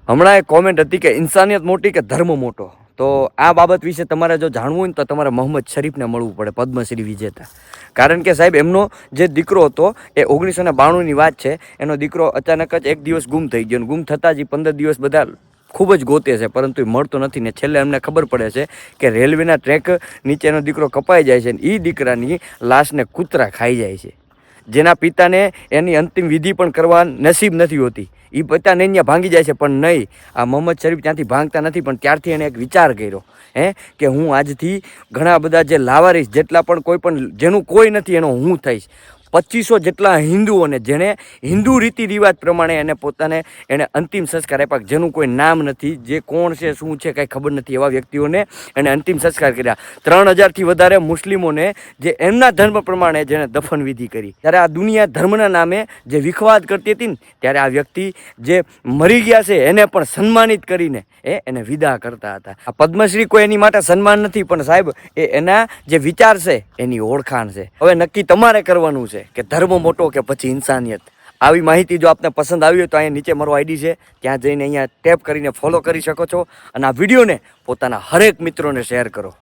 હમણાં એક કોમેન્ટ હતી કે ઇન્સાનિયત મોટી કે ધર્મ મોટો. તો આ બાબત વિશે તમારે જો જાણવું હોય ને તો તમારે મોહમ્મદ શરીફને મળવું પડે, પદ્મશ્રી વિજેતા. કારણ કે સાહેબ એમનો જે દીકરો હતો એ 1992ની વાત છે. એનો દીકરો અચાનક જ એક દિવસ ગુમ થઈ ગયો. ગુમ થતાં જ 15 દિવસ બધા ખૂબ જ ગોતે છે, પરંતુ એ મળતો નથી. ને છેલ્લે એમને ખબર પડે છે કે રેલવેના ટ્રેક નીચેનો દીકરો કપાઈ જાય છે ને એ દીકરાની લાશને કૂતરા ખાઈ જાય છે. જેના પિતાને એની અંતિમ વિધિ પણ કરવા નસીબ નથી હોતી. એ પિતાને અહીંયા ભાંગી જાય છે, પણ નહીં, આ મોહમ્મદ શરીફ ત્યાંથી ભાંગતા નથી. પણ ત્યારથી એને એક વિચાર કર્યો કે હું આજથી ઘણા બધા જે લાવારીસ, જેટલા પણ કોઈ પણ જેનું કોઈ નથી એનો હું થઈશ. 2500 જેટલા હિન્દુઓને, જેણે હિન્દુ રીતિ રિવાજ પ્રમાણે એને પોતાને એને અંતિમ સંસ્કાર આપ્યા, જેનું કોઈ નામ નથી, જે કોણ છે શું છે કાંઈ ખબર નથી, એવા વ્યક્તિઓને એને અંતિમ સંસ્કાર કર્યા. 3000થી વધારે મુસ્લિમોને જે એમના ધર્મ પ્રમાણે જેને દફન વિધિ કરી. ત્યારે આ દુનિયા ધર્મના નામે જે વિખવાદ કરતી હતી ને, ત્યારે આ વ્યક્તિ જે મરી ગયા છે એને પણ સન્માનિત કરીને એને વિદા કરતા હતા. આ પદ્મશ્રી કોઈ એની માટે સન્માન નથી, પણ સાહેબ એના જે વિચાર છે એની ઓળખાણ છે. હવે નક્કી તમારે કરવાનું છે કે ધર્મ મોટો કે પછી ઇન્સાનિયત. આવી માહિતી જો આપને પસંદ આવી હોય તો અહીંયા નીચે મારો આઈડી છે, ત્યાં જઈને અહીંયા ટેપ કરીને ફોલો કરી શકો છો. અને આ વિડીયોને પોતાના હરેક મિત્રોને શેર કરો.